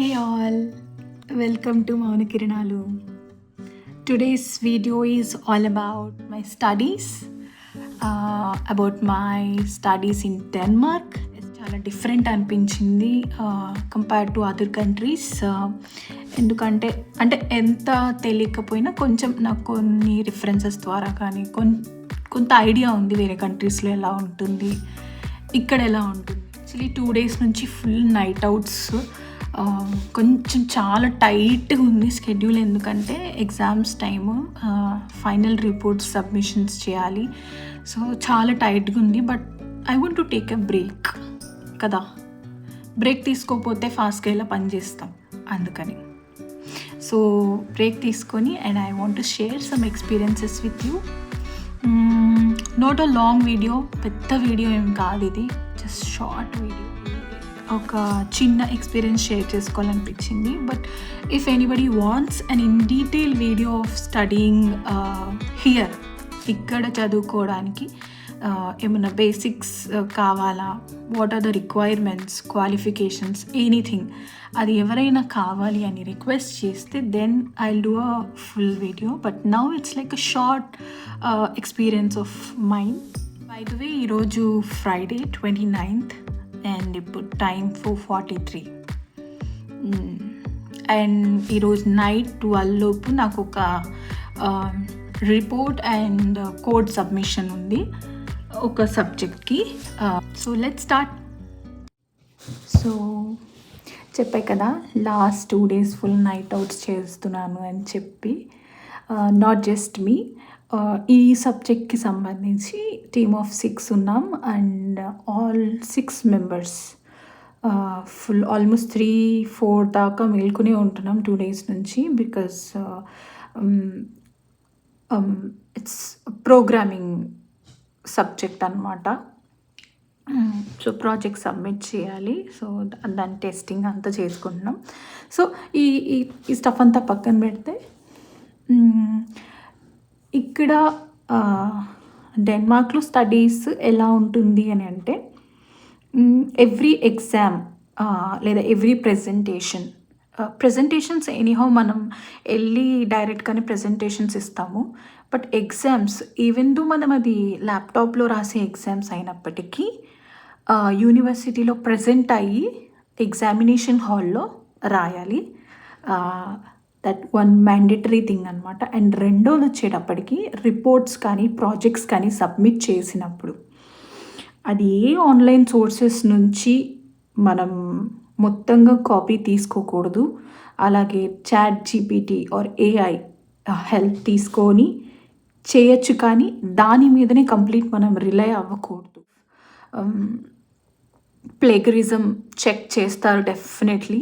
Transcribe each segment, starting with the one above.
Hey all, welcome to Mauna Kiranalu. Today's video is all about my studies, about my studies in Denmark. చాలా different అనిపించింది compare to other countries. ఎందుకంటే ఎంత తెలియకపోయినా కొంచెం నాకు కొన్ని రిఫరెన్సెస్ ద్వారా కానీ కొంత ఐడియా ఉంది వేరే కంట్రీస్లో ఎలా ఉంటుంది, ఇక్కడ ఎలా ఉంటుంది. యాక్చువల్లీ 2 days నుంచి ఫుల్ నైట్ అవుట్స్. కొంచెం చాలా టైట్గా ఉంది స్కెడ్యూల్, ఎందుకంటే exams time, final reports submissions చేయాలి. సో చాలా టైట్గా ఉంది. But I want to take a break కదా, బ్రేక్ తీసుకోకపోతే ఫాస్ట్గా ఇలా పని చేస్తాం, అందుకని. సో బ్రేక్ తీసుకొని and I want to share some experiences with you. Not a long video, పెద్ద వీడియో ఏం కాదు ఇది, జస్ట్ షార్ట్ వీడియో. ఒక చిన్న experience share చేసుకోవాలనిపించింది. But if anybody wants an in detail video of studying here, ఇక్కడ చదువుకోవడానికి ఏమైనా బేసిక్స్ కావాలా, what are the requirements, qualifications, anything, అది ఎవరైనా కావాలి అని రిక్వెస్ట్ చేస్తే then I will do a full video. But now it's like a short experience of mind. By the way, ఈరోజు ఫ్రైడే 29th అండ్ ఇప్పుడు టైం 4:43 అండ్ ఈరోజు night 12 లోపు నాకు ఒక రిపోర్ట్ అండ్ కోడ్ సబ్మిషన్ ఉంది ఒక సబ్జెక్ట్కి. So let's start. సో చెప్పాయి కదా, last 2 days full night outs చేస్తున్నాను అని చెప్పి. నాట్ జస్ట్ మీ, ఈ సబ్జెక్ట్కి సంబంధించి టీమ్ ఆఫ్ 6 ఉన్నాం and all 6 members full almost 3-4 దాకా మేల్కొనే ఉంటున్నాం 2 days నుంచి. బికాజ్ ఇట్స్ ప్రోగ్రామింగ్ సబ్జెక్ట్ అనమాట. సో ప్రాజెక్ట్ సబ్మిట్ చేయాలి. సో దాని టెస్టింగ్ అంతా చేసుకుంటున్నాం. సో ఈ స్టఫ్ అంతా పక్కన పెడితే, ఇక్కడ డెన్మార్క్లో స్టడీస్ ఎలా ఉంటుంది అని అంటే, ఎవ్రీ ఎగ్జామ్ లేదా ఎవ్రీ ప్రెజెంటేషన్స్ ఎనీహౌ మనం వెళ్ళి డైరెక్ట్గానే ప్రెజెంటేషన్స్ ఇస్తాము. బట్ ఎగ్జామ్స్, ఈవెన్ దో మనం అది ల్యాప్టాప్లో రాసే ఎగ్జామ్స్ అయినప్పటికీ యూనివర్సిటీలో ప్రజెంట్ అయ్యి ఎగ్జామినేషన్ హాల్లో రాయాలి. దట్ వన్ మ్యాండేటరీ థింగ్ అనమాట. అండ్ రెండోది వచ్చేటప్పటికి, రిపోర్ట్స్ కానీ ప్రాజెక్ట్స్ కానీ సబ్మిట్ చేసినప్పుడు అది ఏ ఆన్లైన్ సోర్సెస్ నుంచి మనం మొత్తంగా కాపీ తీసుకోకూడదు. అలాగే ChatGPT ఆర్ AI హెల్ప్ తీసుకొని చేయొచ్చు, కానీ దాని మీదనే కంప్లీట్ మనం రిలై అవ్వకూడదు. ప్లేగరిజం చెక్ చేస్తారు డెఫినెట్లీ.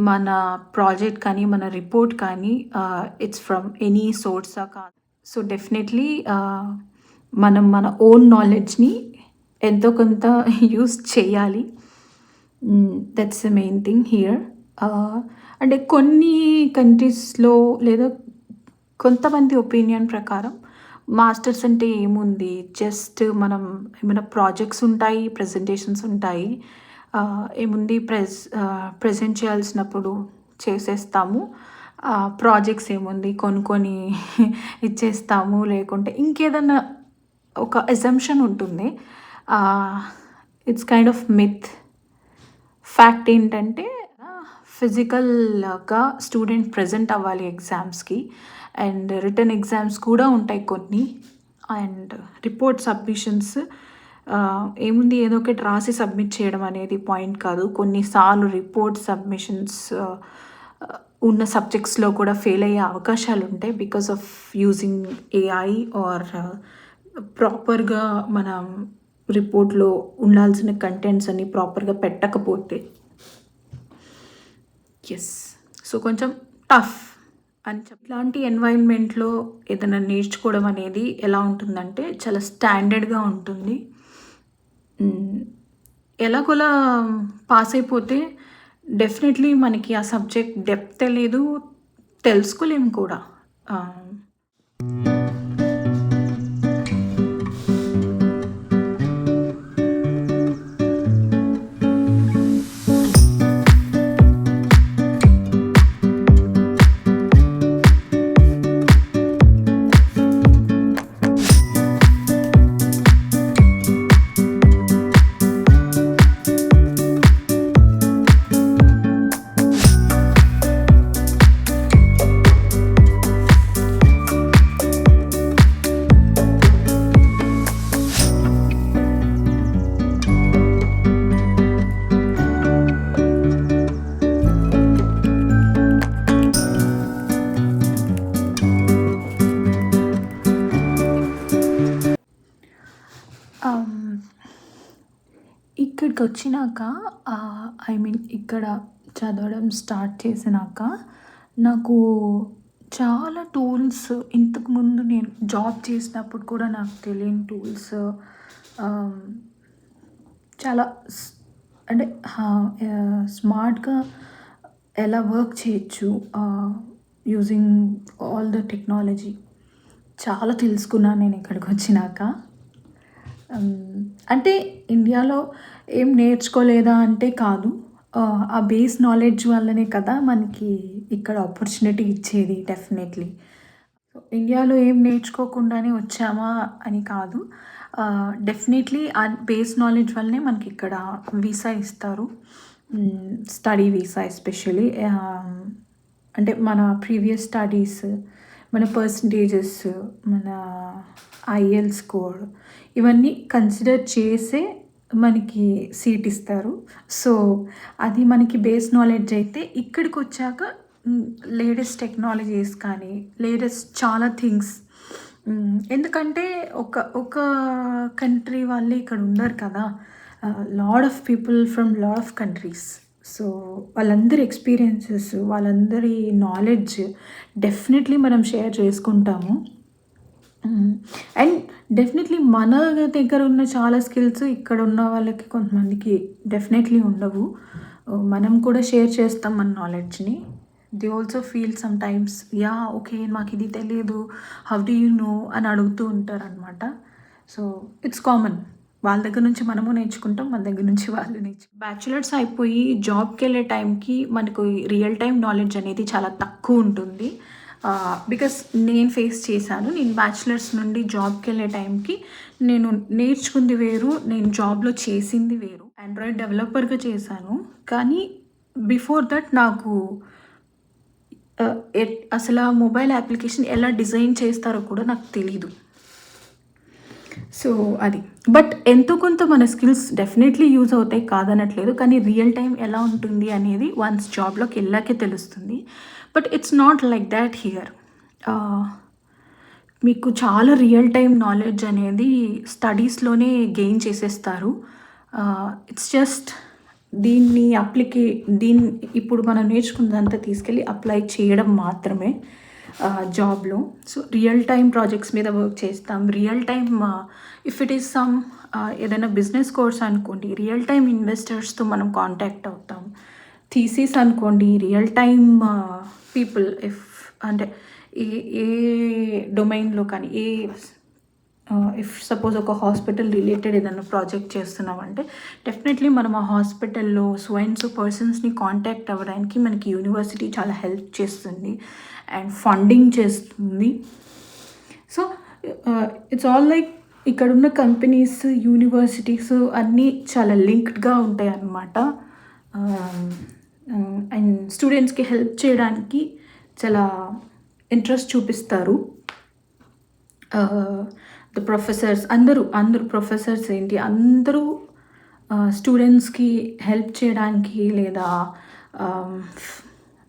మన ప్రాజెక్ట్ కానీ మన రిపోర్ట్ కానీ ఇట్స్ ఫ్రమ్ ఎనీ సోర్సా కాదు. సో డెఫినెట్లీ మనం మన ఓన్ నాలెడ్జ్ని ఎంతో కొంత యూస్ చేయాలి. That's the main thing here. అంటే కొన్ని కంట్రీస్లో లేదా కొంతమంది ఒపీనియన్ ప్రకారం మాస్టర్స్ అంటే ఏముంది, జస్ట్ మనం ఏమైనా ప్రాజెక్ట్స్ ఉంటాయి, ప్రజెంటేషన్స్ ఉంటాయి, ఏముంది ప్రజెంట్ చేయాల్సినప్పుడు చేసేస్తాము, ప్రాజెక్ట్స్ ఏముంది కొనుక్కొని ఇచ్చేస్తాము, లేకుంటే ఇంకేదన్నా ఒక అజంప్షన్ ఉంటుంది. It's kind of myth. Fact ఏంటంటే, ఫిజికల్గా స్టూడెంట్ ప్రజెంట్ అవ్వాలి ఎగ్జామ్స్కి, అండ్ రిటర్న్ ఎగ్జామ్స్ కూడా ఉంటాయి కొన్ని. అండ్ రిపోర్ట్ సబ్మిషన్స్ ఏముంది, ఏదో ఒకటి రాసి సబ్మిట్ చేయడం అనేది పాయింట్ కాదు. కొన్నిసార్లు రిపోర్ట్ సబ్మిషన్స్ ఉన్న సబ్జెక్ట్స్లో కూడా ఫెయిల్ అయ్యే అవకాశాలు ఉంటాయి because of using AI or ప్రాపర్గా మనం రిపోర్ట్లో ఉండాల్సిన కంటెంట్స్ అన్ని ప్రాపర్గా పెట్టకపోతే. ఎస్, సో కొంచెం టఫ్ అని ఇలాంటి ఎన్వైరన్మెంట్లో ఏదైనా నేర్చుకోవడం అనేది ఎలా ఉంటుందంటే, చాలా స్టాండర్డ్గా ఉంటుంది. ఎలాగోలా పాస్ అయిపోతే డెఫినెట్లీ మనకి ఆ సబ్జెక్ట్ డెప్త్ తెలియదు, తెలుసుకోలేము కూడా. ఇక్కడికి వచ్చినాక ఐ మీన్ ఇక్కడ చదవడం స్టార్ట్ చేసినాక నాకు చాలా టూల్స్, ఇంతకుముందు నేను జాబ్ చేసినప్పుడు కూడా నాకు తెలియని టూల్స్, చాలా అంటే స్మార్ట్గా ఎలా వర్క్ చేయొచ్చు యూజింగ్ ఆల్ ద టెక్నాలజీ చాలా తెలుసుకున్నాను నేను ఇక్కడికి వచ్చినాక. అంటే ఇండియాలో ఏం నేర్చుకోలేదా అంటే కాదు, ఆ బేస్ నాలెడ్జ్ వల్లనే కదా మనకి ఇక్కడ ఆపర్చునిటీ ఇచ్చేది డెఫినెట్లీ. ఇండియాలో ఏం నేర్చుకోకుండానే వచ్చామా అని కాదు, డెఫినెట్లీ ఆ బేస్ నాలెడ్జ్ వల్లనే మనకి ఇక్కడ వీసా ఇస్తారు, స్టడీ వీసా ఎస్పెషలీ. అంటే మన ప్రీవియస్ స్టడీస్, మన పర్సంటేజెస్, మన ఐఎల్ స్కోర్ ఇవన్నీ కన్సిడర్ చేసే మనకి సీట్ ఇస్తారు. సో అది మనకి బేస్ నాలెడ్జ్ అయితే ఇక్కడికి వచ్చాక లేటెస్ట్ టెక్నాలజీస్ కానీ లేటెస్ట్ చాలా థింగ్స్, ఎందుకంటే ఒక కంట్రీ వాళ్ళే ఇక్కడ ఉండరు కదా, lot of people from lot of countries. So వాళ్ళందరి ఎక్స్పీరియన్సెస్, వాళ్ళందరి నాలెడ్జ్ డెఫినెట్లీ మనం షేర్ చేసుకుంటాము. అండ్ డెఫినెట్లీ మన దగ్గర ఉన్న చాలా స్కిల్స్ ఇక్కడ ఉన్న వాళ్ళకి కొంతమందికి డెఫినెట్లీ ఉండవు. మనం కూడా షేర్ చేస్తాం మన నాలెడ్జ్ని. They also feel some times, yeah okay మాకు ఇది తెలియదు, హౌ డూ యూ నో అని అడుగుతూ ఉంటారనమాట. సో ఇట్స్ కామన్, వాళ్ళ దగ్గర నుంచి మనము నేర్చుకుంటాం, మన దగ్గర నుంచి వాళ్ళు బ్యాచులర్స్ అయిపోయి జాబ్కి వెళ్ళే టైంకి మనకు రియల్ టైం నాలెడ్జ్ అనేది చాలా తక్కువ ఉంటుంది. బికాస్ నేను ఫేస్ చేశాను, నేను బ్యాచులర్స్ నుండి జాబ్కి వెళ్ళే టైంకి నేను నేర్చుకుంది వేరు, నేను జాబ్లో చేసింది వేరు. ఆండ్రాయిడ్ డెవలపర్గా చేశాను, కానీ బిఫోర్ దట్ నాకు అసలు ఆ మొబైల్ అప్లికేషన్ ఎలా డిజైన్ చేస్తారో కూడా నాకు తెలీదు. సో అది, బట్ ఎంతో కొంత మన స్కిల్స్ డెఫినెట్లీ యూజ్ అవుతాయి కాదనట్లేదు, కానీ రియల్ టైం ఎలా ఉంటుంది అనేది వన్స్ జాబ్లోకి వెళ్ళాకే తెలుస్తుంది. But it's not like that here. మీకు చాలా రియల్ టైం నాలెడ్జ్ అనేది స్టడీస్లోనే గెయిన్ చేసేస్తారు. ఇట్స్ జస్ట్ దీన్ని దీన్ని ఇప్పుడు మనం నేర్చుకున్నదంతా తీసుకెళ్ళి అప్లై చేయడం మాత్రమే జాబ్లో. సో రియల్ టైం ప్రాజెక్ట్స్ మీద వర్క్ చేస్తాం. Real time if it is some ఏదైనా బిజినెస్ కోర్స్ అనుకోండి, రియల్ టైం ఇన్వెస్టర్స్తో మనం కాంటాక్ట్ అవుతాం. థీసిస్ అనుకోండి, రియల్ టైం పీపుల్, ఇఫ్ అంటే ఏ డొమైన్లో కానీ ఇఫ్ సపోజ్ ఒక హాస్పిటల్ రిలేటెడ్ ఏదైనా ప్రాజెక్ట్ చేస్తున్నామంటే డెఫినెట్లీ మనం ఆ హాస్పిటల్లో సో పర్సన్స్ని కాంటాక్ట్ అవ్వడానికి మనకి యూనివర్సిటీ చాలా హెల్ప్ చేస్తుంది అండ్ ఫండింగ్ చేస్తుంది. సో ఇట్స్ ఆల్ లైక్ ఇక్కడున్న కంపెనీస్, యూనివర్సిటీస్ అన్నీ చాలా లింక్డ్గా ఉంటాయి అన్నమాట. అండ్ స్టూడెంట్స్కి హెల్ప్ చేయడానికి చాలా ఇంట్రెస్ట్ చూపిస్తారు. ద ప్రొఫెసర్స్ అందరూ ప్రొఫెసర్స్ ఏంటి అందరూ స్టూడెంట్స్కి హెల్ప్ చేయడానికి లేదా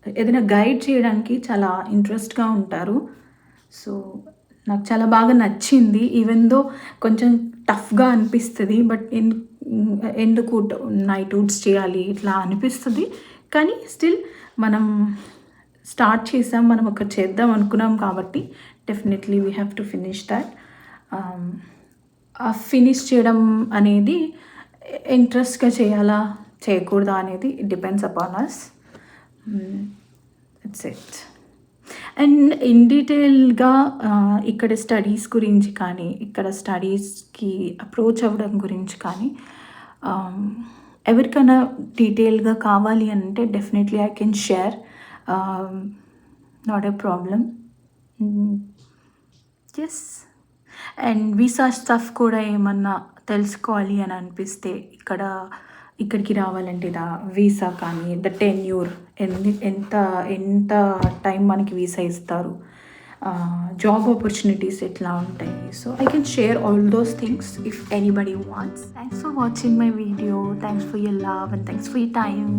ఏదైనా గైడ్ చేయడానికి చాలా ఇంట్రెస్ట్గా ఉంటారు. సో నాకు చాలా బాగా నచ్చింది, ఈవెన్ దో కొంచెం టఫ్గా అనిపిస్తుంది, బట్ ఎందుకు నైట్ అవుట్స్ చేయాలి ఇట్లా అనిపిస్తుంది, కానీ స్టిల్ మనం స్టార్ట్ చేసాం, మనం ఒకటి చేద్దాం అనుకున్నాం కాబట్టి definitely we have to finish that. ఆ ఫినిష్ చేయడం అనేది ఇంట్రెస్ట్గా చేయాలా చేయకూడదా అనేది it depends upon us. It's it. And in డీటెయిల్గా ఇక్కడ స్టడీస్ గురించి కానీ, ఇక్కడ స్టడీస్కి అప్రోచ్ అవ్వడం గురించి కానీ ఎవరికైనా డీటెయిల్గా కావాలి అంటే definitely I can share, not a problem. Yes. And visa stuff కూడా ఏమన్నా తెలుసుకోవాలి అని అనిపిస్తే ఇక్కడికి రావాలంటే వీసా కానీ ద టెన్యూర్ ఎంత టైం మనకి వీసా ఇస్తారు, జాబ్ ఆపర్చునిటీస్ ఎట్లా ఉంటాయి. So I can share all those things if anybody wants. Thanks for watching my video. Thanks for your love and thanks for your time.